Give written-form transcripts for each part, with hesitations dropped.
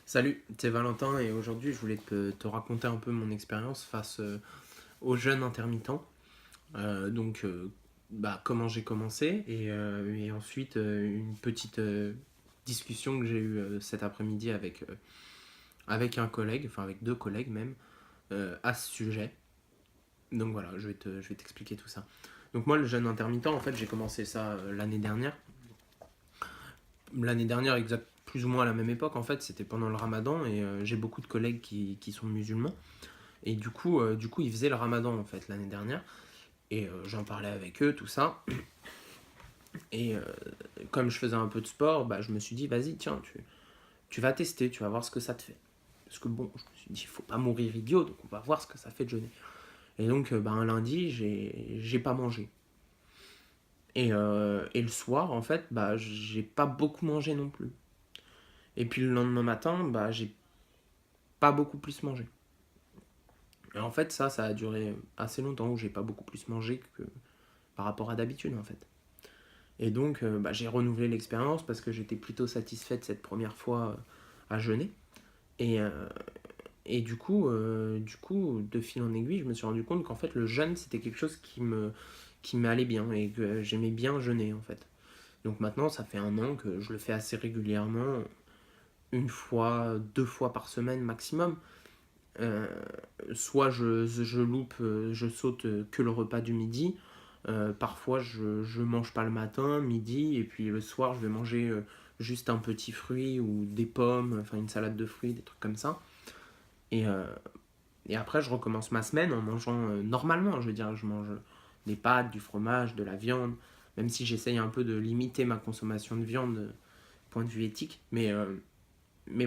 Salut, c'est Valentin et aujourd'hui je voulais te raconter un peu mon expérience face aux jeûnes intermittents. Comment j'ai commencé et ensuite une petite discussion que j'ai eue cet après-midi avec un collègue, enfin avec deux collègues même, à ce sujet. Donc voilà, je vais t'expliquer tout ça. Donc moi le jeûne intermittent, en fait j'ai commencé ça l'année dernière. L'année dernière, plus ou moins à la même époque, en fait, c'était pendant le ramadan et j'ai beaucoup de collègues qui sont musulmans. Et du coup, ils faisaient le ramadan en fait l'année dernière. Et j'en parlais avec eux, tout ça. Et comme je faisais un peu de sport, bah, je me suis dit, vas-y, tiens, tu vas tester, tu vas voir ce que ça te fait. Parce que bon, je me suis dit, il faut pas mourir idiot, donc on va voir ce que ça fait de jeûner. Et donc, un lundi, j'ai pas mangé. Et le soir, en fait, bah, j'ai pas beaucoup mangé non plus. Et puis le lendemain matin, bah, j'ai pas beaucoup plus mangé. Et en fait, ça a duré assez longtemps où j'ai pas beaucoup plus mangé que par rapport à d'habitude, en fait. Et donc, j'ai renouvelé l'expérience parce que j'étais plutôt satisfait de cette première fois à jeûner. Et, euh, et du coup, de fil en aiguille, je me suis rendu compte qu'en fait, le jeûne, c'était quelque chose qui m'allait bien et que j'aimais bien jeûner, en fait. Donc maintenant, ça fait un an que je le fais assez régulièrement, une fois, deux fois par semaine maximum. Euh, Soit je loupe, je saute que le repas du midi. Parfois, je mange pas le matin, midi, et puis le soir, je vais manger juste un petit fruit ou des pommes, enfin une salade de fruits, des trucs comme ça. Et, euh, et après, je recommence ma semaine en mangeant normalement. Je veux dire, je mange des pâtes, du fromage, de la viande, même si j'essaye un peu de limiter ma consommation de viande, point de vue éthique. Mais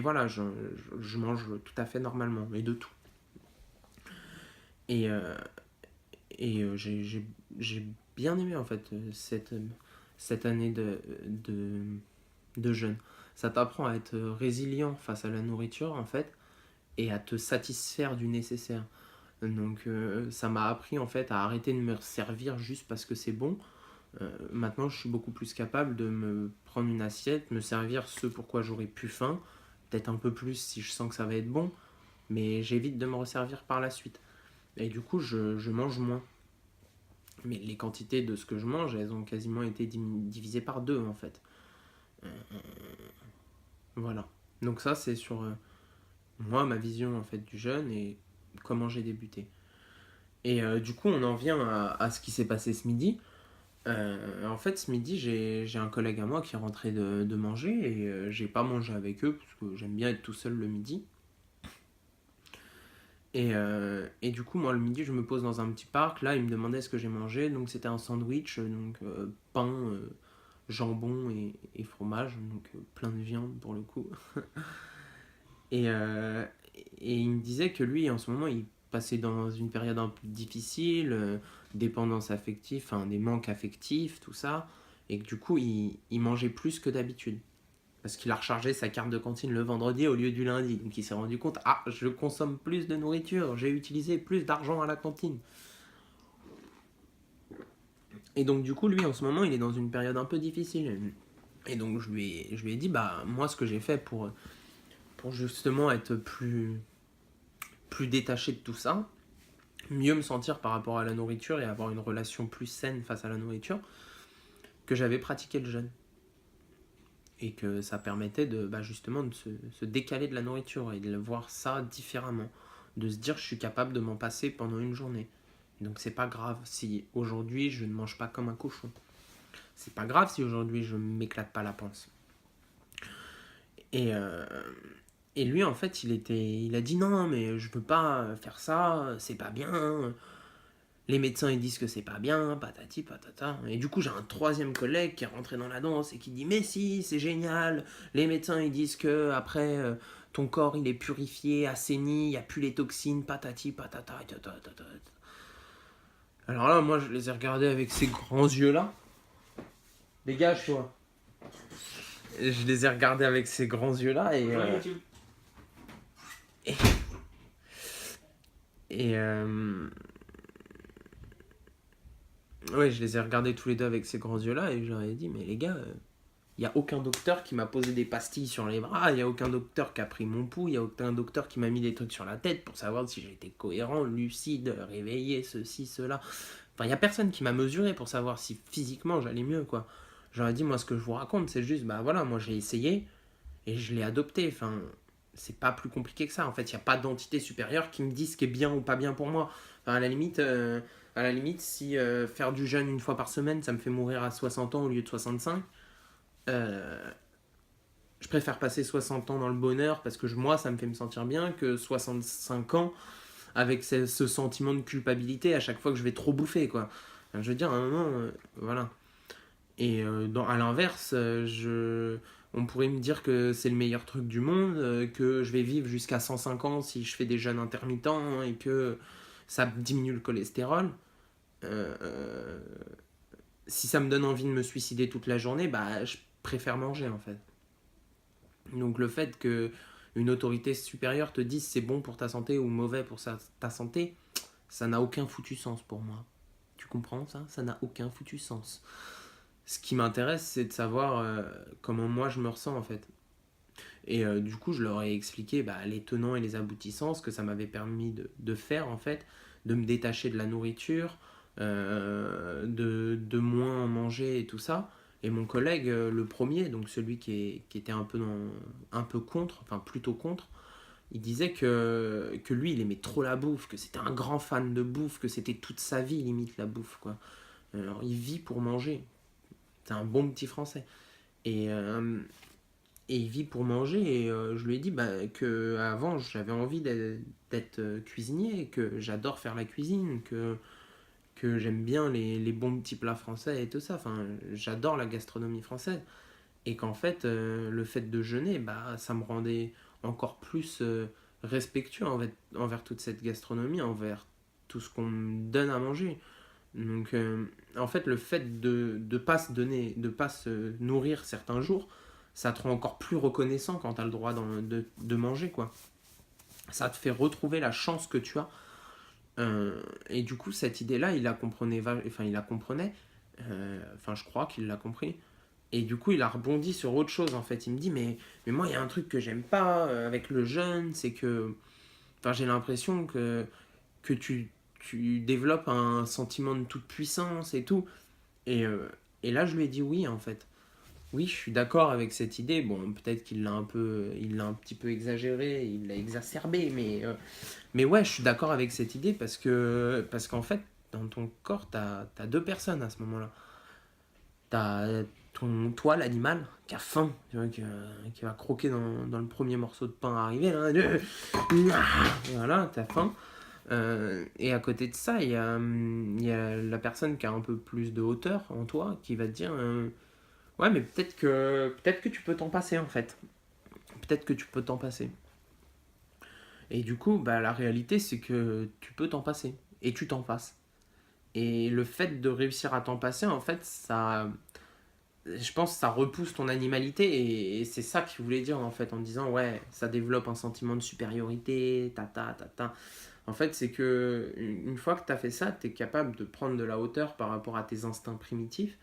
voilà, je mange tout à fait normalement, et de tout. Et, euh, j'ai bien aimé en fait cette année de jeûne. Ça t'apprend à être résilient face à la nourriture en fait et à te satisfaire du nécessaire. Donc ça m'a appris en fait à arrêter de me servir juste parce que c'est bon. Maintenant je suis beaucoup plus capable de me prendre une assiette, me servir ce pourquoi j'aurais pu faim, peut-être un peu plus si je sens que ça va être bon, mais j'évite de me resservir par la suite. Et du coup je mange moins. Mais les quantités de ce que je mange, elles ont quasiment été divisées par deux en fait. Voilà. Donc ça, c'est sur moi, ma vision en fait du jeûne et comment j'ai débuté. Et du coup, on en vient à ce qui s'est passé ce midi. En fait, ce midi, j'ai un collègue à moi qui est rentré de manger et j'ai pas mangé avec eux parce que j'aime bien être tout seul le midi. Et du coup, moi, le midi, je me pose dans un petit parc. Là, il me demandait ce que j'ai mangé. Donc, c'était un sandwich, donc pain, jambon et fromage, donc plein de viande pour le coup. Et, euh, et il me disait que lui, en ce moment, il passait dans une période un peu difficile, dépendance affective, enfin des manques affectifs, tout ça. Et que du coup, il mangeait plus que d'habitude. Parce qu'il a rechargé sa carte de cantine le vendredi au lieu du lundi. Donc il s'est rendu compte, ah, je consomme plus de nourriture, j'ai utilisé plus d'argent à la cantine. Et donc du coup, lui, en ce moment, il est dans une période un peu difficile. Et donc je lui ai dit, bah moi, ce que j'ai fait pour justement être plus détaché de tout ça, mieux me sentir par rapport à la nourriture et avoir une relation plus saine face à la nourriture, que j'avais pratiqué le jeûne. Et que ça permettait justement de se décaler de la nourriture et de voir ça différemment. De se dire, je suis capable de m'en passer pendant une journée. Donc c'est pas grave si aujourd'hui je ne mange pas comme un cochon. C'est pas grave si aujourd'hui je m'éclate pas la panse. Et, euh, et lui en fait il a dit non mais je veux pas faire ça, c'est pas bien. Les médecins ils disent que c'est pas bien, patati patata. Et du coup j'ai un troisième collègue qui est rentré dans la danse et qui dit mais si c'est génial. Les médecins ils disent que après ton corps il est purifié, assaini, il y a plus les toxines, patati patata. Alors là moi je les ai regardés avec ces grands yeux là. Dégage toi. Je les ai regardés avec ces grands yeux là et, et ouais je les ai regardés tous les deux avec ces grands yeux là et je leur ai dit mais les gars Il n'y a aucun docteur qui m'a posé des pastilles sur les bras, il n'y a aucun docteur qui a pris mon pouls, il n'y a aucun docteur qui m'a mis des trucs sur la tête pour savoir si j'étais cohérent, lucide, réveillé, ceci, cela. Enfin, il n'y a personne qui m'a mesuré pour savoir si physiquement j'allais mieux, quoi. J'aurais dit, moi, ce que je vous raconte, c'est juste, bah voilà, moi j'ai essayé et je l'ai adopté. Enfin, c'est pas plus compliqué que ça. En fait, il n'y a pas d'entité supérieure qui me dise ce qui est bien ou pas bien pour moi. Enfin, à la limite si faire du jeûne une fois par semaine, ça me fait mourir à 60 ans au lieu de 65, euh, je préfère passer 60 ans dans le bonheur parce que moi, ça me fait me sentir bien que 65 ans avec ce sentiment de culpabilité à chaque fois que je vais trop bouffer, quoi. Je veux dire, à un moment, voilà. Et à l'inverse, on pourrait me dire que c'est le meilleur truc du monde, que je vais vivre jusqu'à 105 ans si je fais des jeûnes intermittents et que ça diminue le cholestérol. Euh, Si ça me donne envie de me suicider toute la journée, bah je préfère manger en fait. Donc le fait que une autorité supérieure te dise c'est bon pour ta santé ou mauvais pour ta santé, ça n'a aucun foutu sens pour moi. Tu comprends ça? Ça n'a aucun foutu sens. Ce qui m'intéresse, c'est de savoir comment moi je me ressens en fait. Et du coup, je leur ai expliqué bah, les tenants et les aboutissants, ce que ça m'avait permis de faire en fait, de me détacher de la nourriture, de moins en manger et tout ça. Et mon collègue, le premier, donc celui qui était un peu contre, enfin plutôt contre, il disait que lui, il aimait trop la bouffe, que c'était un grand fan de bouffe, que c'était toute sa vie limite la bouffe, quoi. Alors, il vit pour manger. C'est un bon petit français. Et, euh, et il vit pour manger. Et je lui ai dit bah, que avant j'avais envie d'être cuisinier, que j'adore faire la cuisine, que j'aime bien les bons petits plats français et tout ça. Enfin, j'adore la gastronomie française. Et qu'en fait, le fait de jeûner, bah, ça me rendait encore plus respectueux envers toute cette gastronomie, envers tout ce qu'on me donne à manger. Donc, en fait, le fait de pas se donner, de pas se nourrir certains jours, ça te rend encore plus reconnaissant quand tu as le droit de manger, quoi. Ça te fait retrouver la chance que tu as. Et du coup, cette idée-là, il la comprenait. Enfin, je crois qu'il l'a compris. Et du coup, il a rebondi sur autre chose, en fait. Il me dit, mais moi, il y a un truc que j'aime pas avec le jeûne, c'est que... Enfin, j'ai l'impression que tu développes un sentiment de toute puissance et tout. Et, euh, et là, je lui ai dit oui, en fait. Oui, je suis d'accord avec cette idée. Bon, peut-être il l'a un petit peu exagéré, il l'a exacerbé, mais ouais, je suis d'accord avec cette idée parce qu'en fait, dans ton corps, t'as deux personnes à ce moment-là. T'as toi, l'animal, qui a faim, tu vois, qui va croquer dans le premier morceau de pain arrivé, là, voilà, t'as faim. Et à côté de ça, il y a la personne qui a un peu plus de hauteur en toi, qui va te dire ouais, mais peut-être que tu peux t'en passer en fait. Peut-être que tu peux t'en passer. Et du coup, bah, la réalité, c'est que tu peux t'en passer. Et tu t'en passes. Et le fait de réussir à t'en passer, en fait, je pense que ça repousse ton animalité. Et c'est ça qu'il voulait dire, en fait, en disant, ouais, ça développe un sentiment de supériorité, tata, tata. En fait, c'est que une fois que tu as fait ça, tu es capable de prendre de la hauteur par rapport à tes instincts primitifs.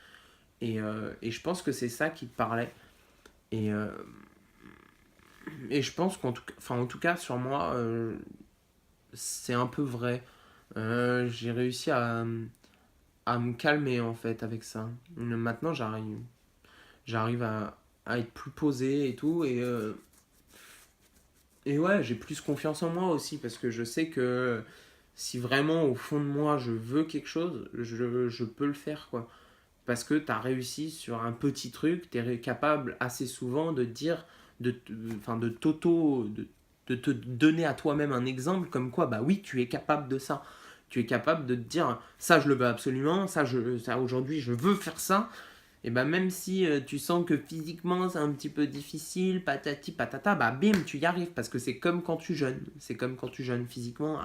Et je pense que c'est ça qui te parlait. Et, euh, et je pense en tout cas, sur moi, c'est un peu vrai. J'ai réussi à me calmer en fait avec ça. Maintenant, j'arrive à être plus posé et tout. Et ouais, j'ai plus confiance en moi aussi parce que je sais que si vraiment au fond de moi je veux quelque chose, je peux le faire quoi. Parce que tu as réussi sur un petit truc, tu es capable assez souvent de dire, enfin de te donner à toi-même un exemple comme quoi, bah oui, tu es capable de ça. Tu es capable de te dire, ça je le veux absolument, ça aujourd'hui je veux faire ça. Et bah même si tu sens que physiquement c'est un petit peu difficile, patati patata, bah bim, tu y arrives parce que c'est comme quand tu jeûnes. C'est comme quand tu jeûnes physiquement,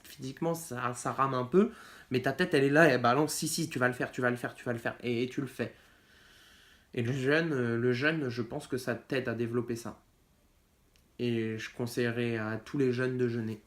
physiquement ça rame un peu, mais ta tête elle est là et elle balance, si si, tu vas le faire, tu vas le faire, tu vas le faire, et tu le fais. Et le jeûne, je pense que ça t'aide à développer ça. Et je conseillerais à tous les jeunes de jeûner.